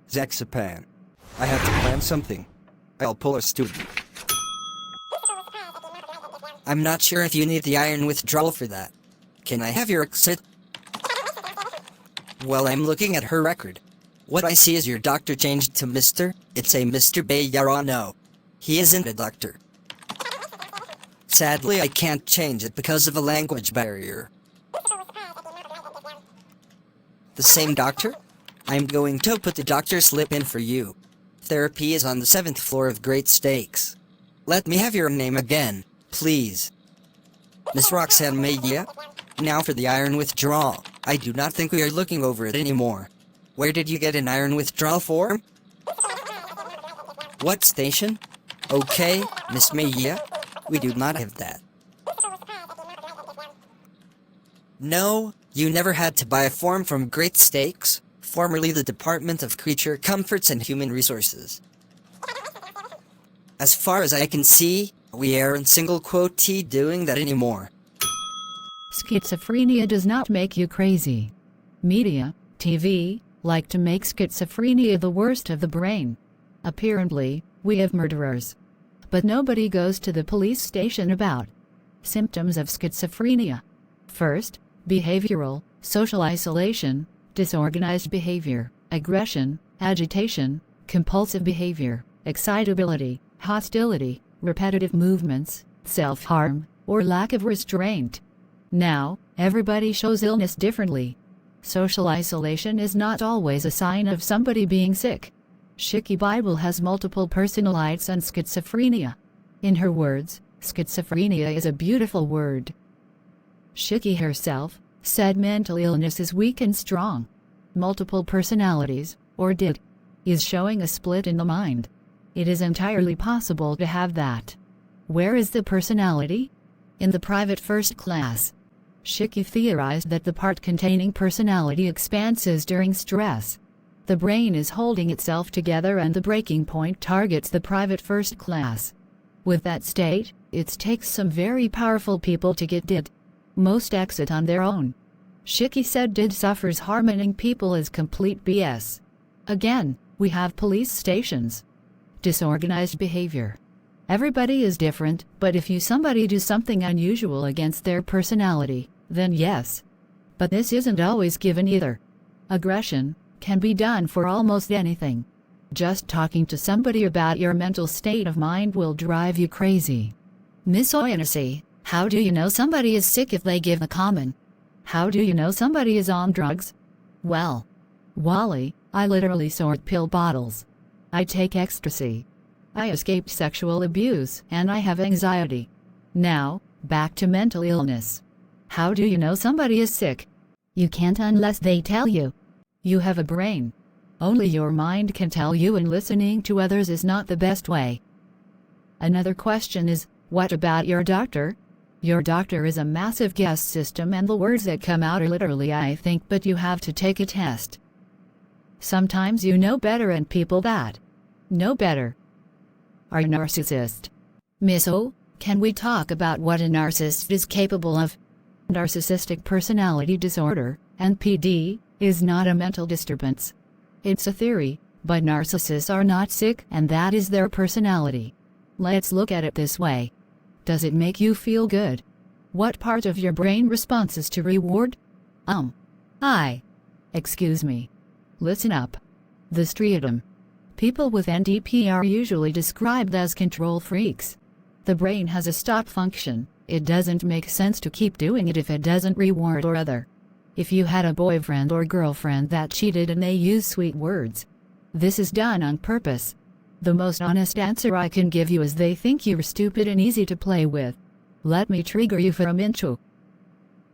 Zaxapan. I have to plan something. I'll pull a student. I'm not sure if you need the iron withdrawal for that. Can I have your exit? Well, I'm looking at her record. What I see is your doctor changed to Mr. It's a Mr. Bayarano. He isn't a doctor. Sadly, I can't change it because of a language barrier. The same doctor? I'm going to put the doctor slip in for you. Therapy is on the 7th floor of Great Stakes. Let me have your name again, please. Miss Roxanne Mejia? Now for the iron withdrawal. I do not think we are looking over it anymore. Where did you get an iron withdrawal form? What station? Okay, Miss Mejia. We do not have that. No, you never had to buy a form from Great Stakes, formerly the Department of Creature Comforts and Human Resources. As far as I can see, we aren't single quotee doing that anymore. Schizophrenia does not make you crazy. Media, TV, like to make schizophrenia the worst of the brain. Apparently, we have murderers. But nobody goes to the police station about symptoms of schizophrenia. First, behavioral, social isolation, disorganized behavior, aggression, agitation, compulsive behavior, excitability, hostility, repetitive movements, self-harm, or lack of restraint. Now, everybody shows illness differently. Social isolation is not always a sign of somebody being sick. Shiki Bible has multiple personalities and schizophrenia. In her words, schizophrenia is a beautiful word. Shiki herself said mental illness is weak and strong. Multiple personalities, or DID, is showing a split in the mind. It is entirely possible to have that. Where is the personality? In the private first class. Shiki theorized that the part containing personality expanses during stress. The brain is holding itself together and the breaking point targets the private first class. With that state, it takes some very powerful people to get DID. Most exit on their own. Shiki said DID suffers harming people is complete BS. Again, we have police stations. Disorganized behavior. Everybody is different, but if somebody do something unusual against their personality, then yes. But this isn't always given either. Aggression can be done for almost anything. Just talking to somebody about your mental state of mind will drive you crazy. Miss Oyanacy, how do you know somebody is sick if they give a common? How do you know somebody is on drugs? Well, Wally, I literally sort pill bottles. I take ecstasy. I escaped sexual abuse and I have anxiety. Now, back to mental illness. How do you know somebody is sick? You can't unless they tell you. You have a brain. Only your mind can tell you, and listening to others is not the best way. Another question is, what about your doctor? Your doctor is a massive guess system and the words that come out are literally I think, but you have to take a test. Sometimes you know better and people that know better are narcissist. Miss O, can we talk about what a narcissist is capable of? Narcissistic personality disorder, NPD, is not a mental disturbance. It's a theory, but narcissists are not sick and that is their personality. Let's look at it this way. Does it make you feel good? What part of your brain responds to reward? Excuse me. Listen up. The striatum. People with NDP are usually described as control freaks. The brain has a stop function. It doesn't make sense to keep doing it if it doesn't reward or other. If you had a boyfriend or girlfriend that cheated and they use sweet words, this is done on purpose. The most honest answer I can give you is they think you're stupid and easy to play with. Let me trigger you for a minute.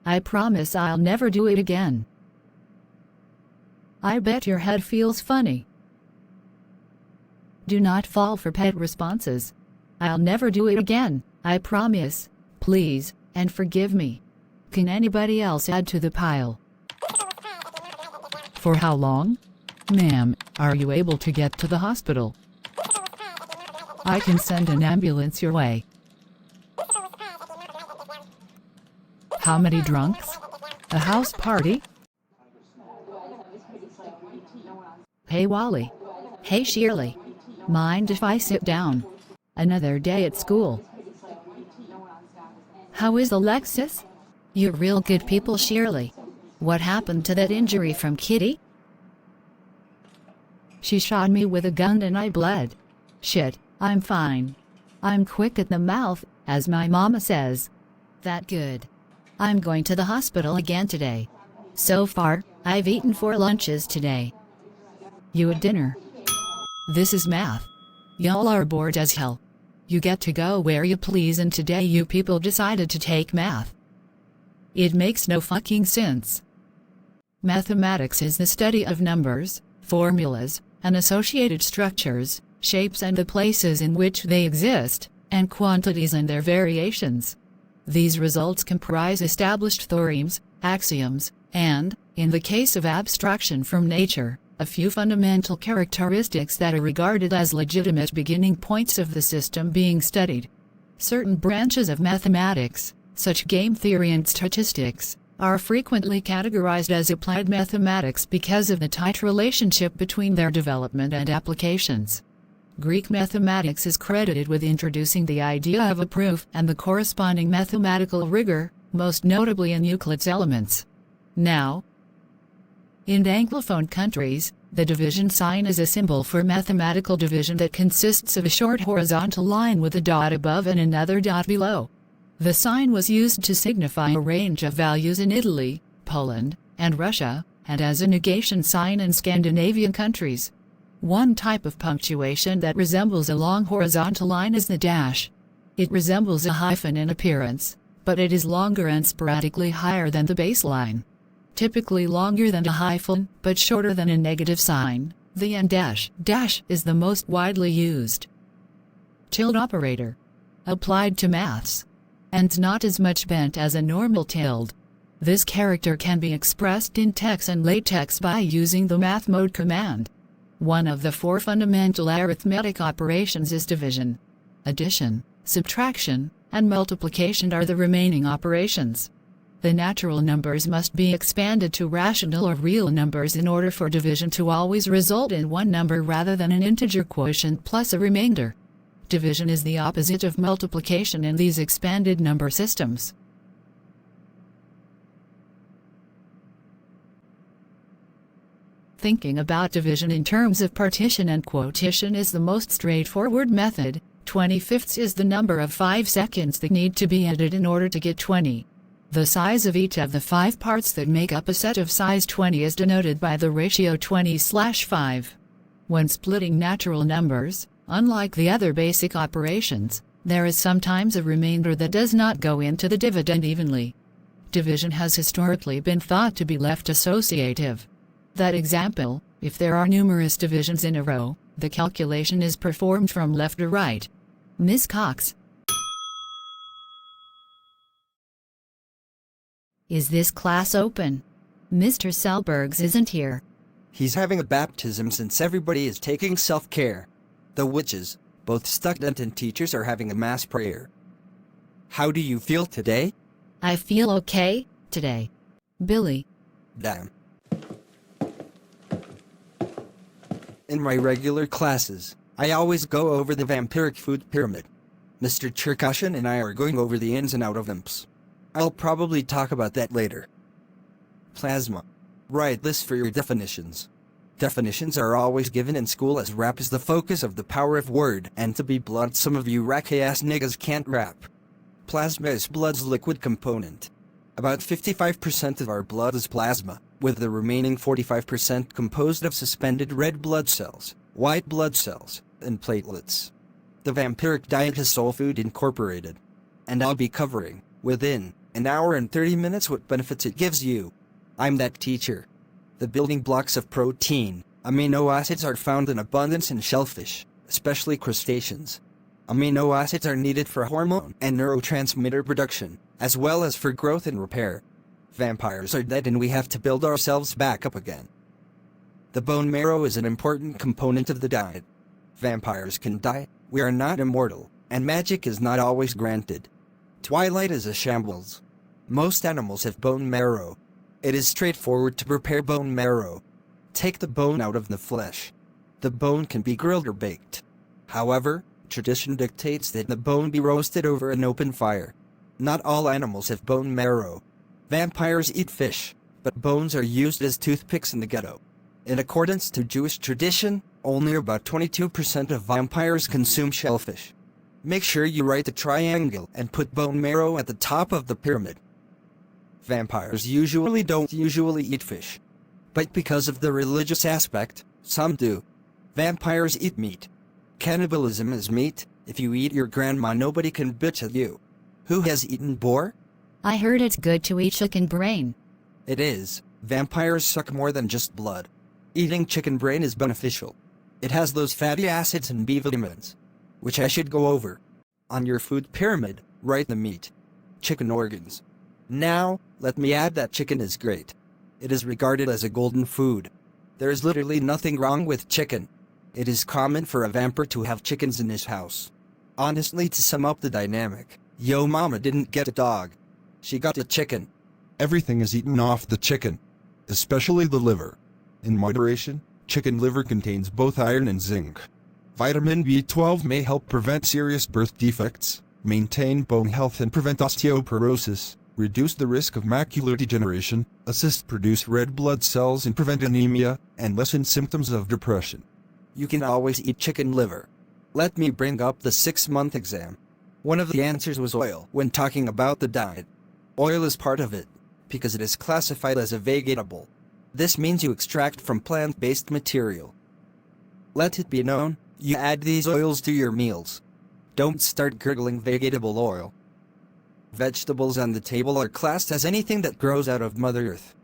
I promise I'll never do it again. I bet your head feels funny. Do not fall for pet responses. I'll never do it again, I promise. Please, and forgive me. Can anybody else add to the pile? For how long? Ma'am, are you able to get to the hospital? I can send an ambulance your way. How many drunks? A house party? Hey Wally, Hey Shirley. Mind if I sit down? Another day at school. How is Alexis? You're real good people, Shirley. What happened to that injury from Kitty? She shot me with a gun and I bled. Shit, I'm fine. I'm quick at the mouth, as my mama says. That good. I'm going to the hospital again today. So far, I've eaten 4 lunches today. You at dinner? This is math. Y'all are bored as hell. You get to go where you please, and today you people decided to take math. It makes no fucking sense. Mathematics is the study of numbers, formulas, and associated structures, shapes and the places in which they exist, and quantities and their variations. These results comprise established theorems, axioms, and, in the case of abstraction from nature, a few fundamental characteristics that are regarded as legitimate beginning points of the system being studied. Certain branches of mathematics, such game theory and statistics, are frequently categorized as applied mathematics because of the tight relationship between their development and applications. Greek mathematics is credited with introducing the idea of a proof and the corresponding mathematical rigor, most notably in Euclid's Elements. Now, in Anglophone countries, the division sign is a symbol for mathematical division that consists of a short horizontal line with a dot above and another dot below. The sign was used to signify a range of values in Italy, Poland, and Russia, and as a negation sign in Scandinavian countries. One type of punctuation that resembles a long horizontal line is the dash. It resembles a hyphen in appearance, but it is longer and sporadically higher than the baseline. Typically longer than a hyphen, but shorter than a negative sign, the and dash is the most widely used. Tilde operator. Applied to maths. And not as much bent as a normal tilde. This character can be expressed in text and latex by using the math mode command. One of the 4 fundamental arithmetic operations is division. Addition, subtraction, and multiplication are the remaining operations. The natural numbers must be expanded to rational or real numbers in order for division to always result in one number rather than an integer quotient plus a remainder. Division is the opposite of multiplication in these expanded number systems. Thinking about division in terms of partition and quotition is the most straightforward method. 20/5 is the number of 5 seconds that need to be added in order to get 20. The size of each of the 5 parts that make up a set of size 20 is denoted by the ratio 20/5. When splitting natural numbers, unlike the other basic operations, there is sometimes a remainder that does not go into the dividend evenly. Division has historically been thought to be left associative. That example, if there are numerous divisions in a row, the calculation is performed from left to right. Miss Cox. Is this class open? Mr. Selbergs isn't here. He's having a baptism since everybody is taking self-care. The witches, both student and teachers, are having a mass prayer. How do you feel today? I feel okay, today. Billy. Damn. In my regular classes, I always go over the vampiric food pyramid. Mr. Cherkashin and I are going over the ins and outs of imps. I'll probably talk about that later. Plasma. Write this for your definitions. Definitions are always given in school as rap is the focus of the power of word, and to be blunt, some of you racky-ass niggas can't rap. Plasma is blood's liquid component. About 55% of our blood is plasma, with the remaining 45% composed of suspended red blood cells, white blood cells, and platelets. The vampiric diet has soul food incorporated. And I'll be covering, within an hour and 30 minutes, what benefits it gives you. I'm that teacher. The building blocks of protein, amino acids, are found in abundance in shellfish, especially crustaceans. Amino acids are needed for hormone and neurotransmitter production, as well as for growth and repair. Vampires are dead and we have to build ourselves back up again. The bone marrow is an important component of the diet. Vampires can die, we are not immortal, and magic is not always granted. Twilight is a shambles. Most animals have bone marrow. It is straightforward to prepare bone marrow. Take the bone out of the flesh. The bone can be grilled or baked. However, tradition dictates that the bone be roasted over an open fire. Not all animals have bone marrow. Vampires eat fish, but bones are used as toothpicks in the ghetto. In accordance to Jewish tradition, only about 22% of vampires consume shellfish. Make sure you write the triangle and put bone marrow at the top of the pyramid. Vampires don't usually eat fish. But because of the religious aspect, some do. Vampires eat meat. Cannibalism is meat. If you eat your grandma, nobody can bitch at you. Who has eaten boar? I heard it's good to eat chicken brain. It is. Vampires suck more than just blood. Eating chicken brain is beneficial. It has those fatty acids and B vitamins, which I should go over. On your food pyramid, write the meat. Chicken organs. Now, let me add that chicken is great. It is regarded as a golden food. There is literally nothing wrong with chicken. It is common for a vampire to have chickens in his house. Honestly, to sum up the dynamic, yo mama didn't get a dog. She got a chicken. Everything is eaten off the chicken, especially the liver. In moderation, chicken liver contains both iron and zinc. Vitamin B12 may help prevent serious birth defects, maintain bone health and prevent osteoporosis, reduce the risk of macular degeneration, assist produce red blood cells and prevent anemia, and lessen symptoms of depression. You can always eat chicken liver. Let me bring up the 6-month exam. One of the answers was oil when talking about the diet. Oil is part of it, because it is classified as a vegetable. This means you extract from plant-based material. Let it be known, you add these oils to your meals. Don't start gurgling vegetable oil. Vegetables on the table are classed as anything that grows out of Mother Earth.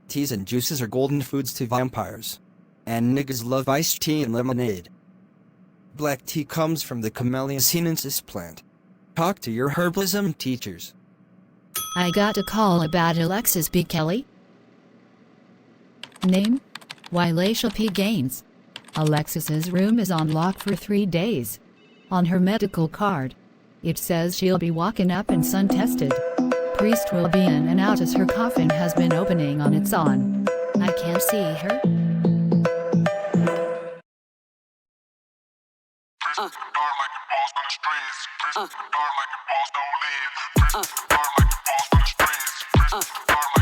Teas and juices are golden foods to vampires. And niggas love iced tea and lemonade. Black tea comes from the Camellia sinensis plant. Talk to your herbalism teachers. I got a call about Alexis B. Kelly. Name? Wylacia P. Gaines. Alexis's room is on lock for 3 days. On her medical card, it says she'll be walking up and sun-tested. Priest will be in and out as her coffin has been opening on its own. I can't see her. Dark like the balls on the strings. Dark like the balls don't leave. Dark like the balls on the strings. Dark